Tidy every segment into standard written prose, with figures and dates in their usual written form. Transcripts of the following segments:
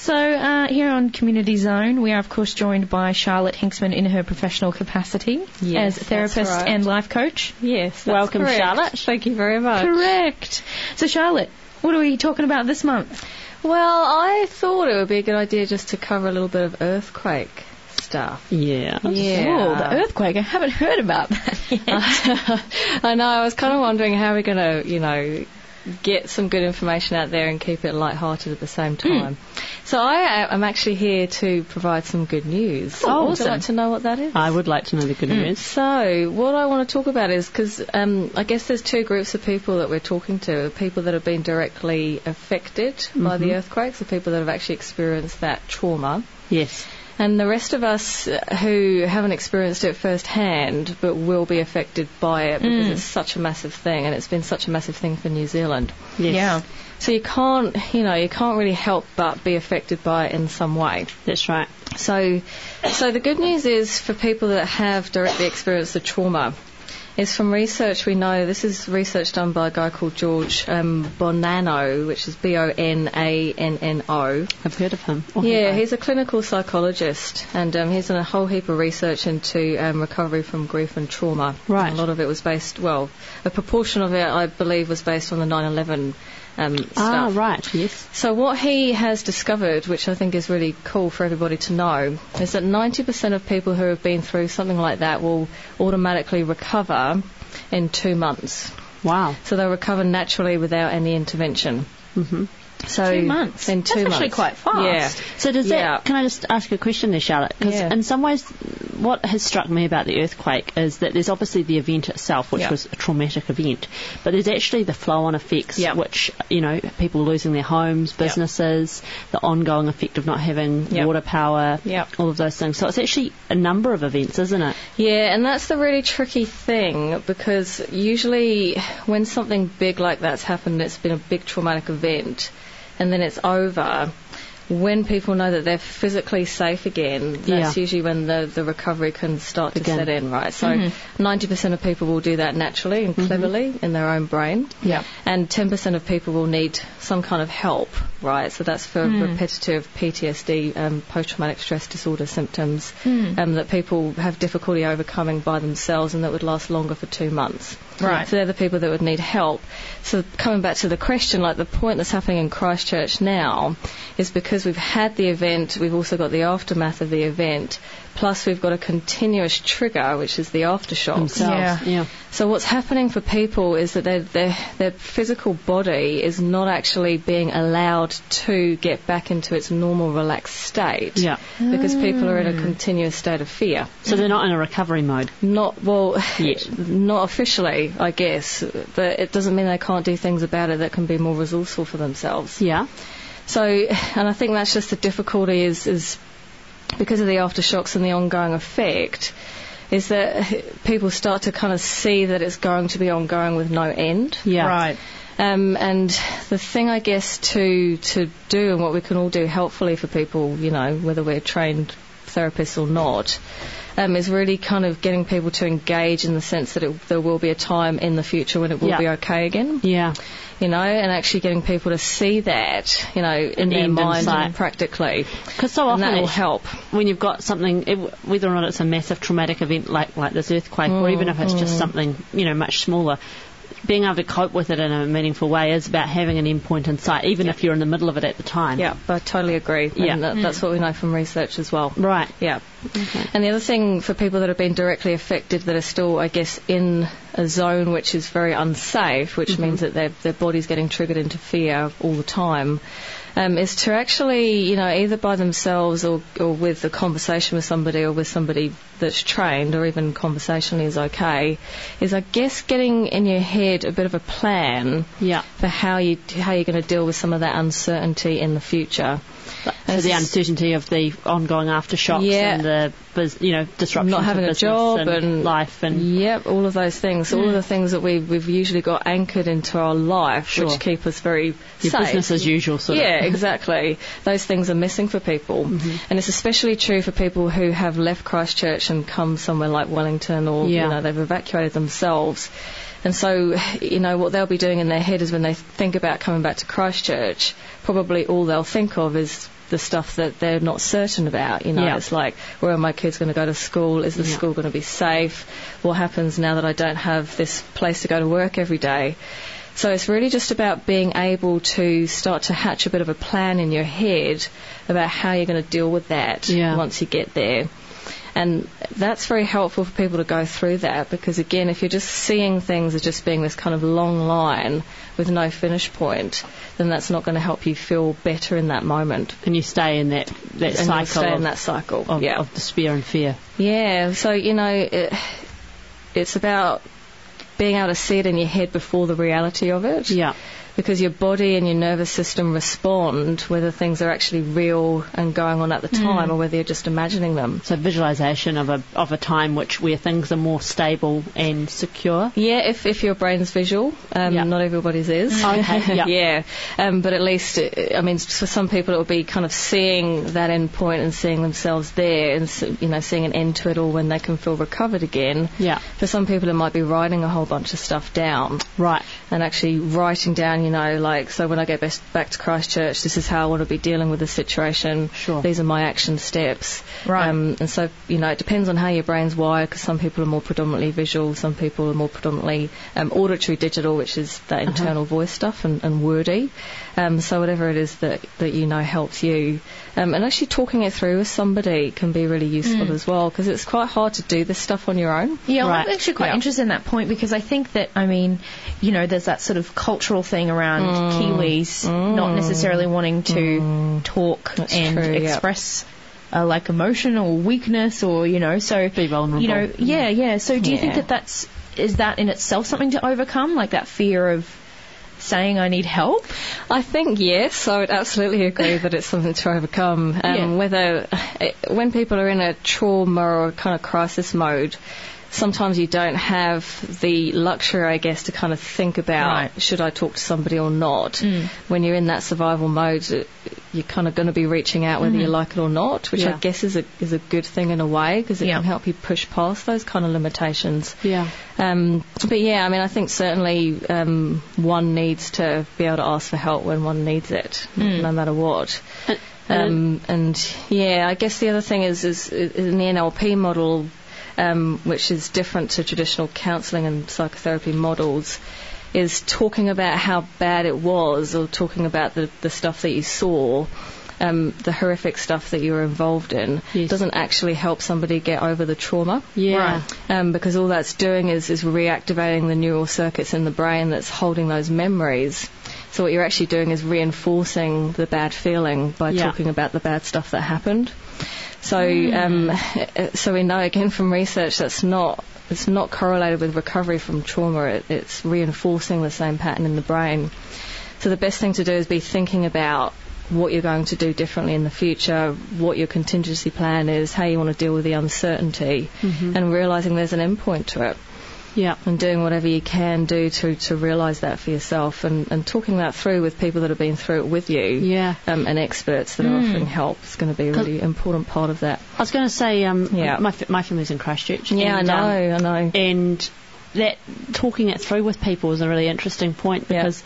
So here on Community Zone, we are, of course, joined by Charlotte Hinksman in her professional capacity as therapist and life coach. Yes, welcome, correct. Charlotte. Thank you very much. Correct. So, Charlotte, what are we talking about this month? Well, I thought it would be a good idea just to cover a little bit of earthquake stuff. Yeah. Oh, the earthquake. I haven't heard about that yet. I know. I was kind of wondering how we're going to, get some good information out there and keep it light-hearted at the same time. So I'm actually here to provide some good news. Oh, Would you like to know what that is? I would like to know the good news. So what I want to talk about is, because I guess there's two groups of people that we're talking to, the people that have been directly affected by the earthquakes, the people that have actually experienced that trauma. Yes. And the rest of us who haven't experienced it firsthand but will be affected by it because it's such a massive thing, and it's been such a massive thing for New Zealand. Yes. Yeah. So you can't really help but be affected by it in some way. That's right. So the good news is for people that have directly experienced the trauma, is from research we know, this is research done by a guy called George Bonanno, which is Bonanno. I've heard of him. Yeah, he's a clinical psychologist, and he's done a whole heap of research into recovery from grief and trauma. Right. A lot of it was based, a proportion of it, I believe, was based on the 9/11 stuff. Ah, right, yes. So what he has discovered, which I think is really cool for everybody to know, is that 90% of people who have been through something like that will automatically recover in 2 months. Wow. So they'll recover naturally without any intervention. Mm-hmm. So 2 months. In 2 months. That's actually quite fast. Yeah. So does that, can I just ask a question there, Charlotte? Because in some ways, what has struck me about the earthquake is that there's obviously the event itself, which was a traumatic event, but there's actually the flow-on effects, which, people losing their homes, businesses, the ongoing effect of not having water power, all of those things. So it's actually a number of events, isn't it? Yeah, and that's the really tricky thing, because usually when something big like that's happened, it's been a big traumatic event, and then it's over, when people know that they're physically safe again, that's usually when the recovery can start to set in, right? So 90% of people will do that naturally and cleverly in their own brain. Yeah. And 10% of people will need some kind of help, right? So that's for repetitive PTSD, post-traumatic stress disorder symptoms that people have difficulty overcoming by themselves, and that would last longer for 2 months. Right. So they're the people that would need help. So coming back to the question, the point that's happening in Christchurch now is because we've had the event, we've also got the aftermath of the event, plus we've got a continuous trigger, which is the aftershocks. Yeah. So what's happening for people is that their physical body is not actually being allowed to get back into its normal relaxed state. Yeah. Because people are in a continuous state of fear. So they're not in a recovery mode? Not officially, I guess, but it doesn't mean they can't do things about it that can be more resourceful for themselves. Yeah. So, and I think that's just the difficulty is because of the aftershocks and the ongoing effect, is that people start to kind of see that it's going to be ongoing with no end. Yeah. Right. And the thing, I guess, to do, and what we can all do helpfully for people, whether we're trained therapists or not, is really kind of getting people to engage in the sense that there will be a time in the future when it will be okay again. Yeah. And actually getting people to see that, in their mind and practically. Because so often that will help. When you've got something, whether or not it's a massive traumatic event like this earthquake, or even if it's just something, much smaller, being able to cope with it in a meaningful way is about having an end point in sight, even if you're in the middle of it at the time. Yeah, I totally agree. Yeah. And that's what we know from research as well. Right. Yeah. Okay. And the other thing for people that have been directly affected that are still, I guess, in a zone which is very unsafe, which means that their body's getting triggered into fear all the time, is to actually, either by themselves or with a conversation with somebody or with somebody that's trained, or even conversationally is okay, is, I guess, getting in your head a bit of a plan for how you're going to deal with some of that uncertainty in the future. So the uncertainty of the ongoing aftershocks and the disruption not having to a job and life and all of those things. All of the things that we've usually got anchored into our life, which keep us very safe. Business as usual sort of. Yeah, exactly. Those things are missing for people, and it's especially true for people who have left Christchurch and come somewhere like Wellington, or they've evacuated themselves. And so, what they'll be doing in their head is when they think about coming back to Christchurch, probably all they'll think of is the stuff that they're not certain about. It's like, where are my kids going to go to school? Is the school going to be safe? What happens now that I don't have this place to go to work every day? So it's really just about being able to start to hatch a bit of a plan in your head about how you're going to deal with that once you get there. And that's very helpful for people to go through that, because, again, if you're just seeing things as just being this kind of long line with no finish point, then that's not going to help you feel better in that moment. And you stay in that cycle of despair and fear. Yeah, so, it's about being able to see it in your head before the reality of it. Yeah. Because your body and your nervous system respond whether things are actually real and going on at the time or whether you're just imagining them. So visualisation of a time where things are more stable and secure. Yeah, if your brain's visual. Not everybody's is. Okay. But at least, for some people it will be kind of seeing that end point and seeing themselves there and, seeing an end to it all when they can feel recovered again. Yeah. For some people it might be writing a whole bunch of stuff down. Right. And actually writing down, so when I get back to Christchurch, this is how I want to be dealing with the situation. Sure. These are my action steps. Right. And so, it depends on how your brain's wired, because some people are more predominantly visual, some people are more predominantly auditory digital, which is that internal voice stuff, and wordy. So whatever it is that helps you. And actually talking it through with somebody can be really useful as well, because it's quite hard to do this stuff on your own. Yeah, I'm actually quite interested in that point, because I think that, there's that sort of cultural thing around Kiwis not necessarily wanting to talk and express emotion or weakness, or so be vulnerable. So do you think is that in itself something to overcome, like that fear of saying I need help? I think yes, I would absolutely agree that it's something to overcome. When people are in a trauma or kind of crisis mode, sometimes you don't have the luxury, I guess, to kind of think about should I talk to somebody or not. When you're in that survival mode, you're kind of going to be reaching out whether you like it or not, which I guess is a good thing in a way, because it can help you push past those kind of limitations. Yeah. I think certainly one needs to be able to ask for help when one needs it, no matter what. I guess the other thing is in the NLP model, which is different to traditional counselling and psychotherapy models, is talking about how bad it was, or talking about the stuff that you saw, the horrific stuff that you were involved in, doesn't actually help somebody get over the trauma. Yeah. Because all that's doing is reactivating the neural circuits in the brain that's holding those memories. So what you're actually doing is reinforcing the bad feeling by talking about the bad stuff that happened. So we know, again, from research, it's not correlated with recovery from trauma. It's reinforcing the same pattern in the brain. So the best thing to do is be thinking about what you're going to do differently in the future, what your contingency plan is, how you want to deal with the uncertainty, and realising there's an endpoint to it. Yeah. And doing whatever you can do to realise that for yourself, and talking that through with people that have been through it with you. Yeah. And experts that are offering help is going to be a really important part of that. I was going to say, my family's in Christchurch. Yeah, I know. And that talking it through with people is a really interesting point, because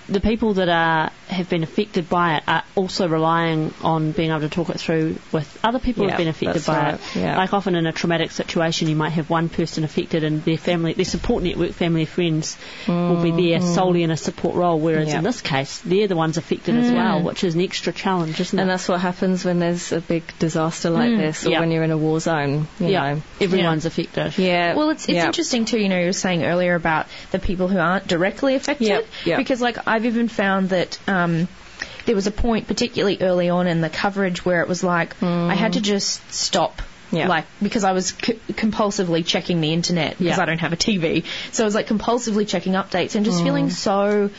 the people that have been affected by it are also relying on being able to talk it through with other people who have been affected by it. Yeah. Like often in a traumatic situation, you might have one person affected and their family, their support network, family, friends will be there solely in a support role, whereas in this case, they're the ones affected as well, which is an extra challenge, isn't it? And that's what happens when there's a big disaster like this, or when you're in a war zone. You know. Everyone's affected. Yeah. Well, it's interesting too, you were saying earlier about the people who aren't directly affected, because I've even found that there was a point, particularly early on in the coverage, where it was like I had to just stop, because I was compulsively checking the internet, because I don't have a TV. So I was compulsively checking updates and just feeling so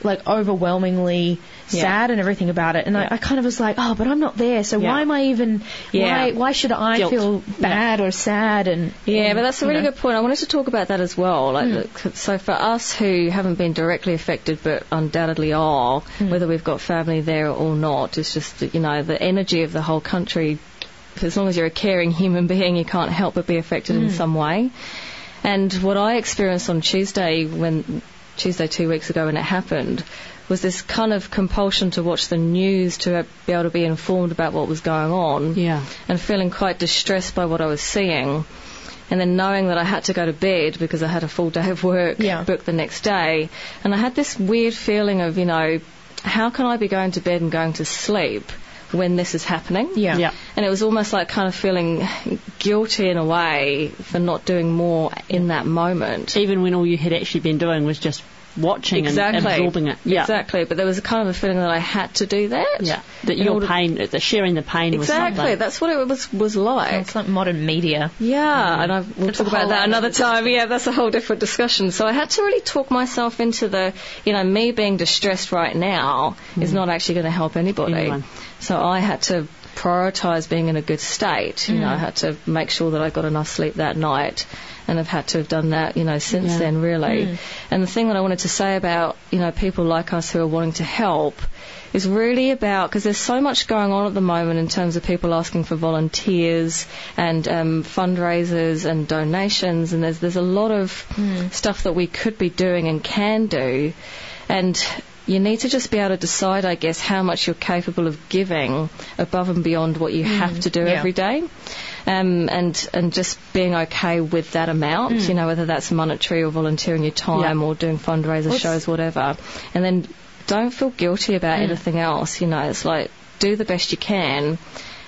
overwhelmingly sad and everything about it. And I kind of was like, oh, but I'm not there, so why am I even, why should I feel bad or sad? And but that's a really good point. I wanted to talk about that as well. So for us who haven't been directly affected but undoubtedly are, whether we've got family there or not, it's just, the energy of the whole country, as long as you're a caring human being, you can't help but be affected in some way. And what I experienced on Tuesday 2 weeks ago when it happened, was this kind of compulsion to watch the news to be able to be informed about what was going on. Yeah. And feeling quite distressed by what I was seeing. And then knowing that I had to go to bed because I had a full day of work booked the next day. And I had this weird feeling of, how can I be going to bed and going to sleep when this is happening? Yeah. And it was almost like kind of feeling guilty in a way for not doing more in that moment. Even when all you had actually been doing was just watching and absorbing it. Yeah. Exactly. But there was a kind of a feeling that I had to do that. Yeah. That your pain, that sharing the pain was something. Exactly. That's what it was like. So it's like modern media. Yeah. And we'll talk about that another time. Yeah, that's a whole different discussion. So I had to really talk myself into the, me being distressed right now is not actually going to help anybody. So I had to prioritise being in a good state. I had to make sure that I got enough sleep that night. And I've had to have done that, since then, really. And the thing that I wanted to say about, people like us who are wanting to help is really about, because there's so much going on at the moment in terms of people asking for volunteers and fundraisers and donations, and there's a lot of stuff that we could be doing and can do. And you need to just be able to decide, I guess, how much you're capable of giving above and beyond what you have to do every day. And just being okay with that amount, whether that's monetary or volunteering your time or doing fundraiser shows, whatever. And then don't feel guilty about anything else. It's like, do the best you can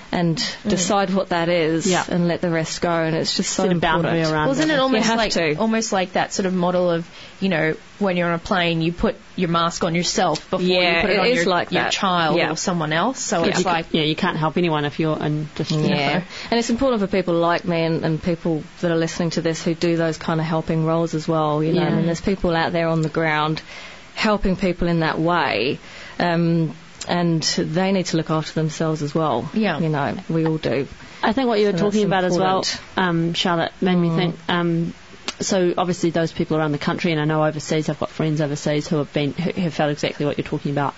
and decide what that is and let the rest go. And it's just so important. Boundary around isn't it almost like that sort of model of, when you're on a plane, you put your mask on yourself before you put it on your child or someone else. So it's like... you can't help anyone if you're in just... And it's important for people like me and people that are listening to this who do those kind of helping roles as well. I mean, there's people out there on the ground helping people in that way. And they need to look after themselves as well. Yeah. We all do. I think what you were talking about important as well, Charlotte, made me think... so obviously those people around the country, and I know overseas, I've got friends overseas who have felt exactly what you're talking about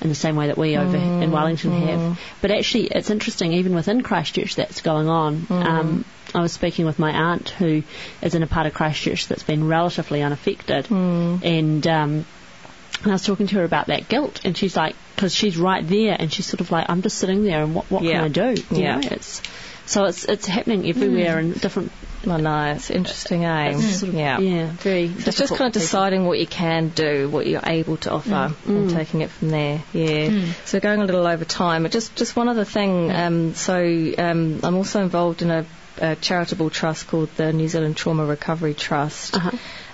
in the same way that we over in Wellington have. But actually, it's interesting, even within Christchurch that's going on. I was speaking with my aunt who is in a part of Christchurch that's been relatively unaffected. And I was talking to her about that guilt, and she's like, because she's right there, and she's sort of like, I'm just sitting there, and what can I do? You know, it's happening everywhere in different... I know, it's interesting, eh? It's sort of, very difficult. It's just kind of deciding what you can do, what you're able to offer, and taking it from there. So going a little over time. But just one other thing. I'm also involved in a charitable trust called the New Zealand Trauma Recovery Trust.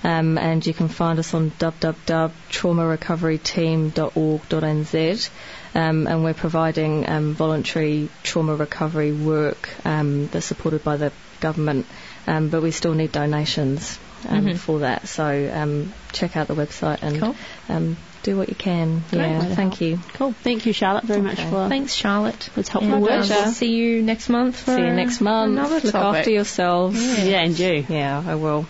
And you can find us on www.traumarecoveryteam.org.nz. And we're providing voluntary trauma recovery work that's supported by the government. But we still need donations for that. So check out the website and do what you can. Thank you. Cool. Thank you, Charlotte, very much for... Thanks, Charlotte. It's helpful. We'll see you next month. See you next month. Look after yourselves. Yeah, and you. Yeah, I will.